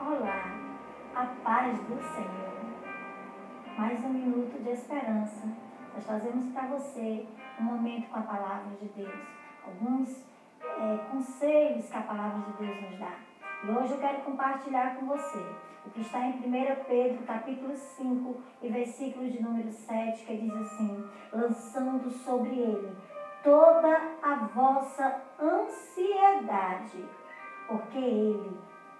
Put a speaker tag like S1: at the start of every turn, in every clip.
S1: Olá, a paz do Senhor. Mais um minuto de esperança. Nós trazemos para você um momento com a palavra de Deus. Alguns conselhos que a palavra de Deus nos dá. E hoje eu quero compartilhar com você o que está em 1 Pedro, capítulo 5, e versículo de número 7, que diz assim: lançando sobre ele toda a vossa ansiedade, porque ele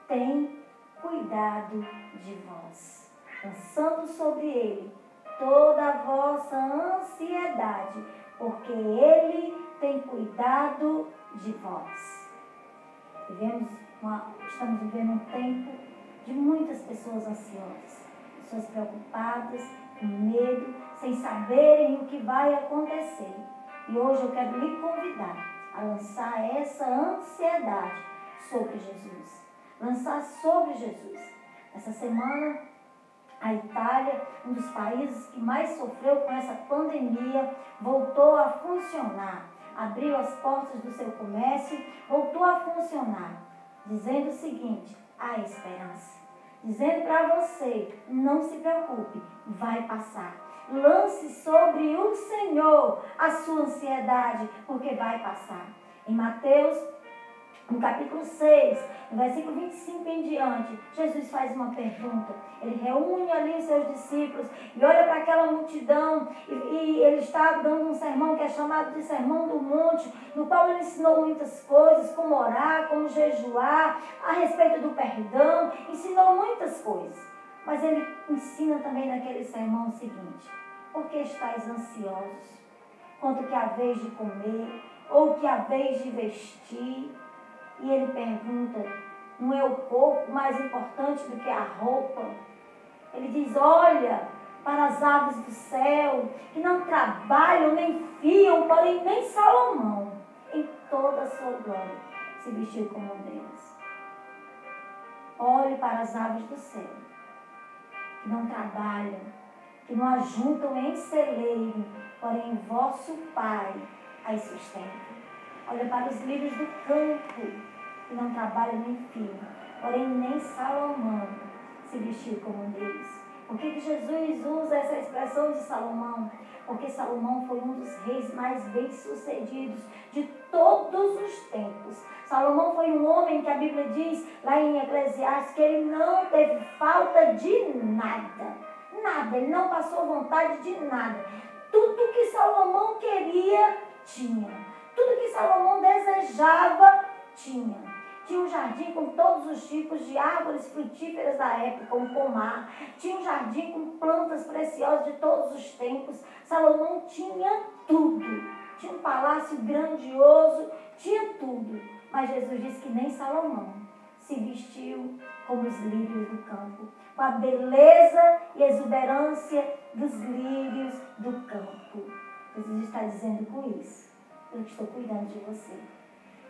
S1: tem cuidado de vós. Lançando sobre ele toda a vossa ansiedade, porque ele tem cuidado de vós. Estamos vivendo um tempo de muitas pessoas ansiosas, pessoas preocupadas, com medo, sem saberem o que vai acontecer. E hoje eu quero lhe convidar a lançar essa ansiedade sobre Jesus. Lançar sobre Jesus. Essa semana, a Itália, um dos países que mais sofreu com essa pandemia, voltou a funcionar. Abriu as portas do seu comércio, voltou a funcionar, dizendo o seguinte: há esperança. Dizendo para você, não se preocupe, vai passar. Lance sobre o Senhor a sua ansiedade, porque vai passar. Em Mateus, no capítulo 6, no versículo 25 em diante, Jesus faz uma pergunta. Ele reúne ali os seus discípulos e olha para aquela multidão e ele está dando um sermão que é chamado de Sermão do Monte, no qual ele ensinou muitas coisas, como orar, como jejuar, a respeito do perdão, ensinou muitas coisas. Mas ele ensina também naquele sermão o seguinte: por que estáis ansiosos? Quanto que há vez de comer, ou que há vez de vestir? E ele pergunta: não é o corpo mais importante do que a roupa? Ele diz: olha para as aves do céu, que não trabalham nem fiam, porém nem Salomão, em toda a sua glória, se vestiu como um deles. Olhe para as aves do céu, que não trabalham, que não ajuntam em celeiro, porém vosso Pai as sustenta. Olha para os lírios do campo, que não trabalham nem fiam, porém nem Salomão se vestiu como um deles. Por que Jesus usa essa expressão de Salomão? Porque Salomão foi um dos reis mais bem-sucedidos de todos os tempos. Salomão foi um homem que a Bíblia diz, lá em Eclesiastes, que ele não teve falta de nada. Nada, ele não passou vontade de nada. Tudo que Salomão queria, tinha. Tudo que Salomão desejava, tinha. Tinha um jardim com todos os tipos de árvores frutíferas da época, como pomar. Tinha um jardim com plantas preciosas de todos os tempos. Salomão tinha tudo. Tinha um palácio grandioso, tinha tudo. Mas Jesus disse que nem Salomão se vestiu como os lírios do campo, com a beleza e exuberância dos lírios do campo. Jesus está dizendo com isso: eu estou cuidando de você,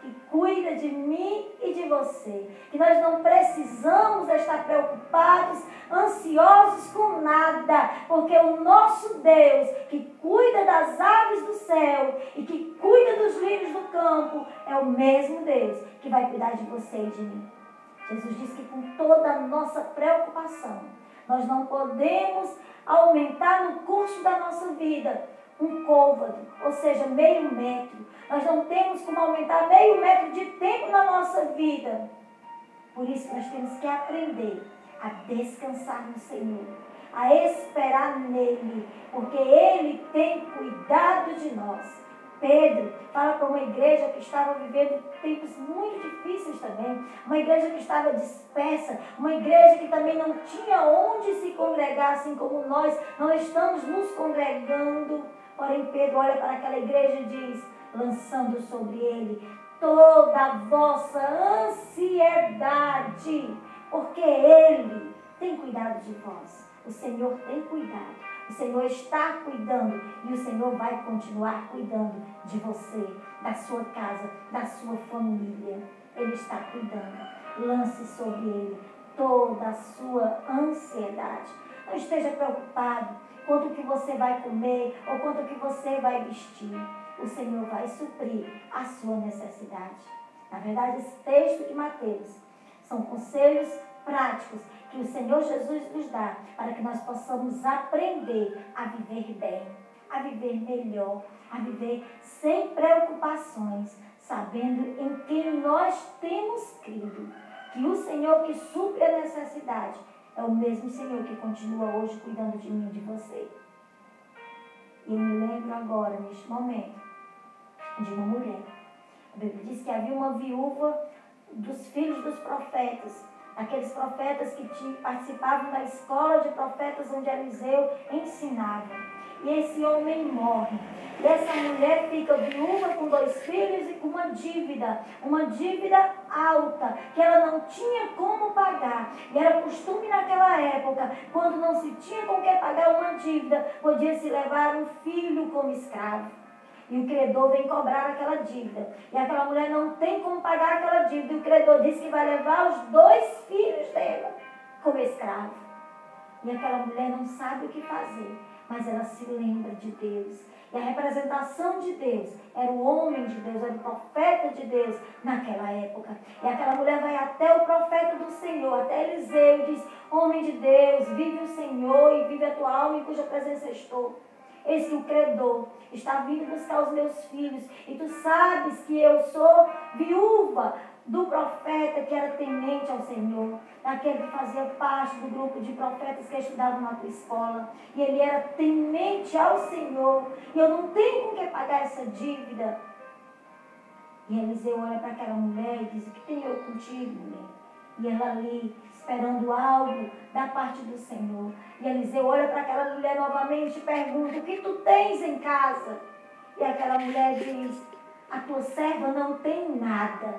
S1: que cuida de mim e de você, que nós não precisamos estar preocupados, ansiosos com nada, porque o nosso Deus, que cuida das aves do céu e que cuida dos lírios do campo, é o mesmo Deus que vai cuidar de você e de mim. Jesus disse que com toda a nossa preocupação, nós não podemos aumentar no curso da nossa vida um côvado, ou seja, meio metro. Nós não temos como aumentar meio metro de tempo na nossa vida. Por isso nós temos que aprender a descansar no Senhor, a esperar nele, porque ele tem cuidado de nós. Pedro fala para uma igreja que estava vivendo tempos muito difíceis também, uma igreja que estava dispersa, uma igreja que também não tinha onde se congregar, assim como nós não estamos nos congregando. Porém, Pedro olha para aquela igreja e diz, lançando sobre ele toda a vossa ansiedade, porque ele tem cuidado de vós. O Senhor tem cuidado. O Senhor está cuidando e o Senhor vai continuar cuidando de você, da sua casa, da sua família. Ele está cuidando. Lance sobre ele toda a sua ansiedade. Não esteja preocupado quanto que você vai comer ou quanto que você vai vestir. O Senhor vai suprir a sua necessidade. Na verdade, esse texto de Mateus são conselhos práticos que o Senhor Jesus nos dá para que nós possamos aprender a viver bem, a viver melhor, a viver sem preocupações, sabendo em quem nós temos crido, que o Senhor que supre a necessidade é o mesmo Senhor que continua hoje cuidando de mim e de você. E eu me lembro agora, neste momento, de uma mulher. A Bíblia diz que havia uma viúva dos filhos dos profetas, aqueles profetas que participavam da escola de profetas onde Eliseu ensinava. E esse homem morre. E essa mulher fica viúva com 2 filhos e com uma dívida alta, que ela não tinha como pagar. E era costume naquela época, quando não se tinha com que pagar uma dívida, podia-se levar um filho como escravo. E o credor vem cobrar aquela dívida. E aquela mulher não tem como pagar aquela dívida. E o credor diz que vai levar os 2 filhos dela como escravo. E aquela mulher não sabe o que fazer, mas ela se lembra de Deus. E a representação de Deus era o homem de Deus, era o profeta de Deus naquela época. E aquela mulher vai até o profeta do Senhor, até Eliseu, e diz: homem de Deus, vive o Senhor e vive a tua alma em cuja presença estou. Eis que o credor está vindo buscar os meus filhos, e tu sabes que eu sou viúva do profeta que era temente ao Senhor, daquele que fazia parte do grupo de profetas que estudavam na tua escola, e ele era temente ao Senhor, e eu não tenho com que pagar essa dívida. E Eliseu olha para aquela mulher e diz: o que tenho eu contigo, mulher? E ela ali, esperando algo da parte do Senhor. E Eliseu olha para aquela mulher novamente e pergunta: o que tu tens em casa? E aquela mulher diz: a tua serva não tem nada.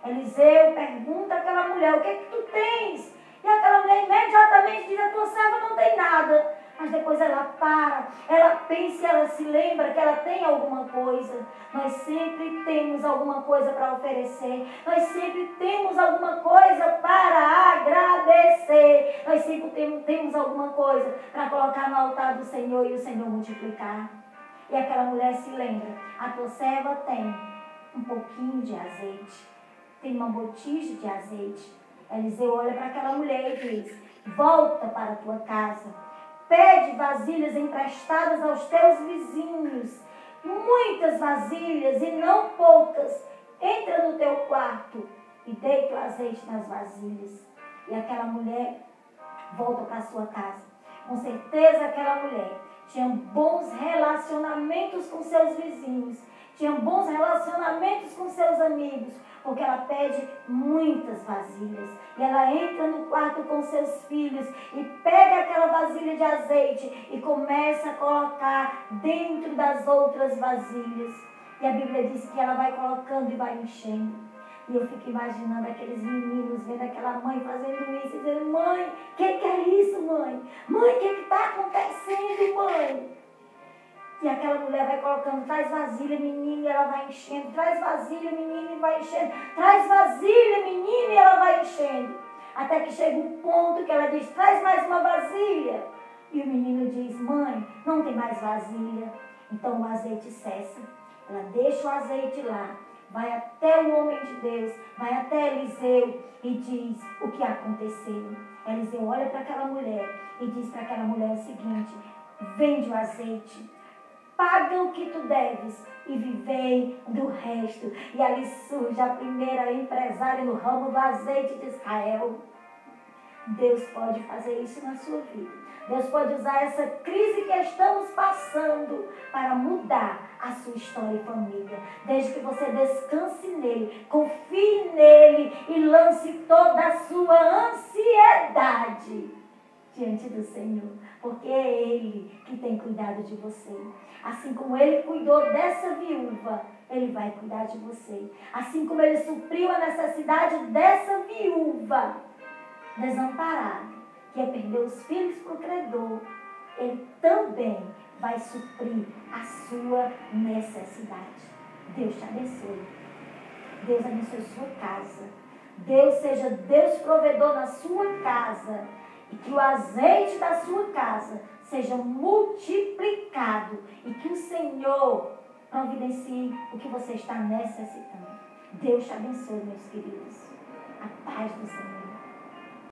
S1: Eliseu pergunta àquela mulher: o que é que tu tens? E aquela mulher imediatamente diz: a tua serva não tem nada. Mas depois ela para, ela pensa, ela se lembra que ela tem alguma coisa. Nós sempre temos alguma coisa para oferecer. Nós sempre temos alguma coisa para agradecer. Nós sempre temos alguma coisa para colocar no altar do Senhor e o Senhor multiplicar. E aquela mulher se lembra: a tua serva tem um pouquinho de azeite, tem uma botija de azeite. Eliseu olha para aquela mulher e diz: volta para a tua casa. Pede vasilhas emprestadas aos teus vizinhos, muitas vasilhas e não poucas. Entra no teu quarto e deita o azeite nas vasilhas. E aquela mulher volta para a sua casa. Com certeza aquela mulher tinha bons relacionamentos com seus vizinhos, tinha bons relacionamentos com seus amigos, porque ela pede muitas vasilhas. E ela entra no quarto com seus filhos e pega aquela vasilha de azeite e começa a colocar dentro das outras vasilhas. E a Bíblia diz que ela vai colocando e vai enchendo. E eu fico imaginando aqueles meninos vendo aquela mãe fazendo isso e dizendo: mãe, o que é isso, mãe? Mãe, o que está acontecendo, mãe? E aquela mulher vai colocando: traz vasilha, menina, e ela vai enchendo. Traz vasilha, menina, e vai enchendo. Traz vasilha, menina, e ela vai enchendo. Até que chega um ponto que ela diz: traz mais uma vasilha. E o menino diz: mãe, não tem mais vasilha. Então o azeite cessa. Ela deixa o azeite lá, vai até o homem de Deus, vai até Eliseu e diz o que aconteceu. Eliseu olha para aquela mulher e diz para aquela mulher o seguinte: vende o azeite, paga o que tu deves e vivei do resto. E ali surge a primeira empresária no ramo do azeite de Israel. Deus pode fazer isso na sua vida. Deus pode usar essa crise que estamos passando para mudar a sua história e família. Desde que você descanse nele, confie nele e lance toda a sua ansiedade diante do Senhor. Porque é Ele que tem cuidado de você. Assim como Ele cuidou dessa viúva, Ele vai cuidar de você. Assim como Ele supriu a necessidade dessa viúva desamparada, que ia perder os filhos para o credor, Ele também vai suprir a sua necessidade. Deus te abençoe. Deus abençoe sua casa. Deus seja Deus provedor na sua casa. E que o azeite da sua casa seja multiplicado. E que o Senhor providencie o que você está necessitando. Deus te abençoe, meus queridos. A paz do Senhor.